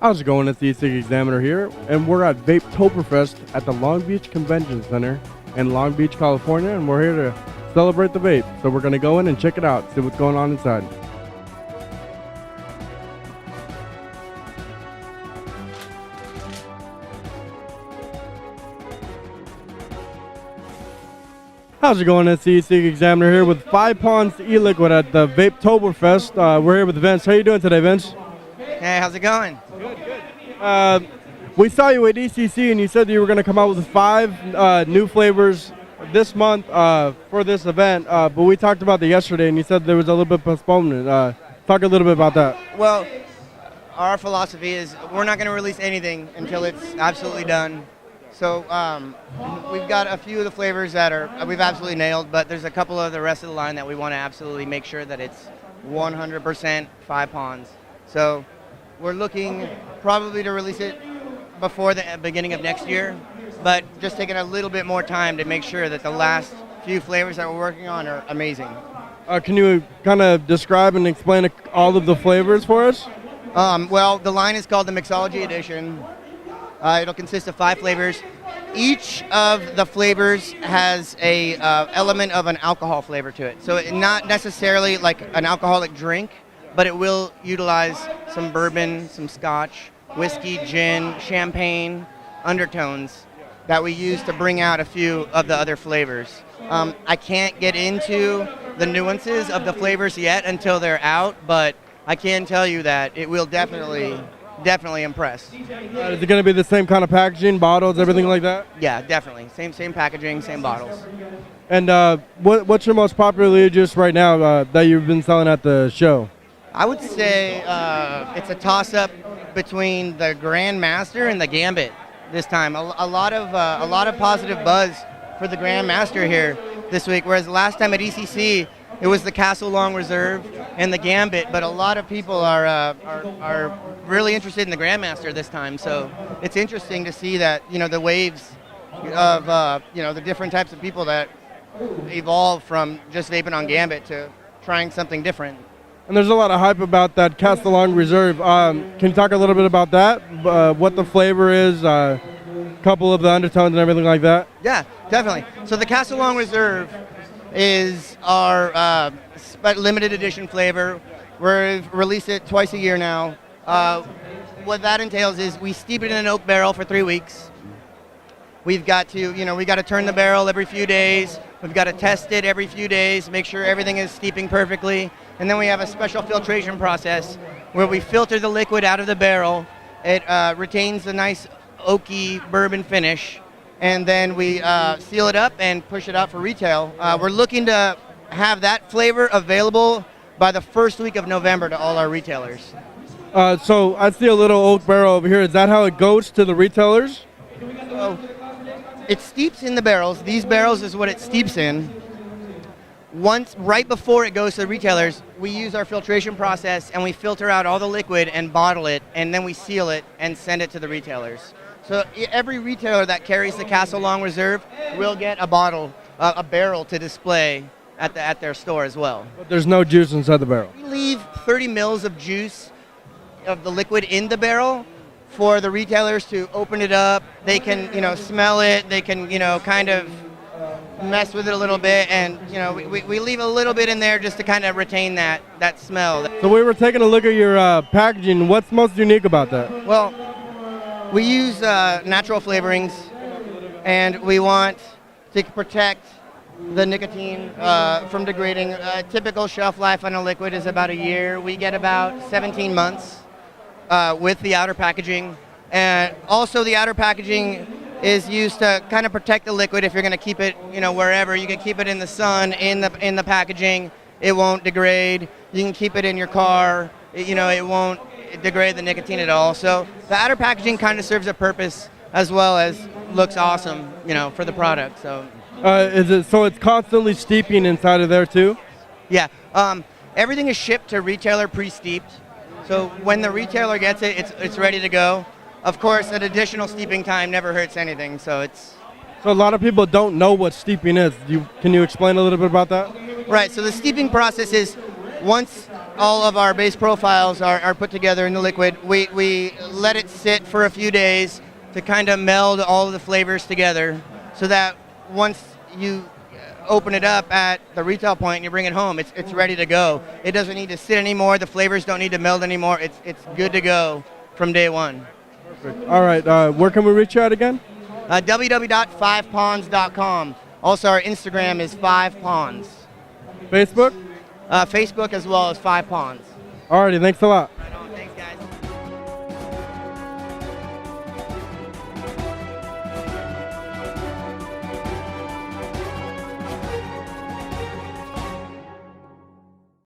How's it going? It's the Ecig Examiner here, and we're at Vapetoberfest at the Long Beach Convention Center in Long Beach, California, and we're here to celebrate the vape. So we're going to go in and check it out, see what's going on inside. How's it going? It's the Ecig Examiner here with 5 Ponds Eliquid at the Vapetoberfest. We're here with Vince. How are you doing today, Vince? Hey, how's it going? We saw you at ECC and you said that you were going to come out with 5 new flavors this month for this event, but we talked about that yesterday and you said there was a little bit of postponement. Talk a little bit about that. Well, our philosophy is we're not going to release anything until it's absolutely done. So we've got a few of the flavors that we've absolutely nailed, but there's a couple of the rest of the line that we want to absolutely make sure that it's 100% 5 Ponds. So we're looking probably to release it before the beginning of next year, but just taking a little bit more time to make sure that the last few flavors that we're working on are amazing. Can you kind of describe and explain all of the flavors for us? Well, the line is called the Mixology Edition. It'll consist of 5 flavors. Each of the flavors has a element of an alcohol flavor to it. So not necessarily like an alcoholic drink, but it will utilize some bourbon, some scotch, whiskey, gin, champagne undertones that we use to bring out a few of the other flavors. I can't get into the nuances of the flavors yet until they're out, but I can tell you that it will definitely impress. Is it going to be the same kind of packaging, bottles, everything like that? Yeah, definitely. Same packaging, same bottles. And what's your most popular juice right now that you've been selling at the show? I would say it's a toss-up between the Grandmaster and the Gambit this time. A lot of positive buzz for the Grandmaster here this week, whereas last time at ECC it was the Castle Long Reserve and the Gambit, but a lot of people are really interested in the Grandmaster this time. So it's interesting to see that, you know, the waves of the different types of people that evolve from just vaping on Gambit to trying something different. And there's a lot of hype about that Castle Long Reserve. Can you talk a little bit about that? What the flavor is, a couple of the undertones and everything like that? Yeah, definitely. So the Castle Long Reserve is our limited edition flavor. We've released it twice a year now. What that entails is we steep it in an oak barrel for 3 weeks. We've got to turn the barrel every few days. We've got to test it every few days, make sure everything is steeping perfectly. And then we have a special filtration process where we filter the liquid out of the barrel. It retains a nice oaky bourbon finish. And then we seal it up and push it out for retail. We're looking to have that flavor available by the first week of November to all our retailers. So I see a little oak barrel over here. Is that how it goes to the retailers? So it steeps in the barrels. These barrels is what it steeps in. Right before it goes to the retailers, we use our filtration process and we filter out all the liquid and bottle it, and then we seal it and send it to the retailers. So every retailer that carries the Castle Long Reserve will get a barrel to display at their store as well. But there's no juice inside the barrel. We leave 30 mils of juice of the liquid in the barrel for the retailers to open it up. They can, smell it. They can, kind of mess with it a little bit, and we leave a little bit in there just to kind of retain that smell. So we were taking a look at your packaging. What's most unique about that? Well, we use natural flavorings, and we want to protect the nicotine from degrading. A typical shelf life on a liquid is about a year. We get about 17 months with the outer packaging, and also the outer packaging is used to kind of protect the liquid. If you're going to keep it, wherever, you can keep it in the sun, in the packaging. It won't degrade. You can keep it in your car. It won't degrade the nicotine at all. So the outer packaging kind of serves a purpose as well as looks awesome, for the product. So so it's constantly steeping inside of there too? Yeah. Everything is shipped to retailer pre-steeped. So when the retailer gets it, it's ready to go. Of course, an additional steeping time never hurts anything, so a lot of people don't know what steeping is. Can you explain a little bit about that? Right, so the steeping process is once all of our base profiles are put together in the liquid, we let it sit for a few days to kind of meld all of the flavors together, so that once you open it up at the retail point and you bring it home, it's ready to go. It doesn't need to sit anymore. The flavors don't need to meld anymore. It's good to go from day one. Perfect. All right, where can we reach you at again? www.5ponds.com. Also, our Instagram is 5ponds. Facebook? Facebook as well as 5ponds. Alrighty, thanks a lot. Right on.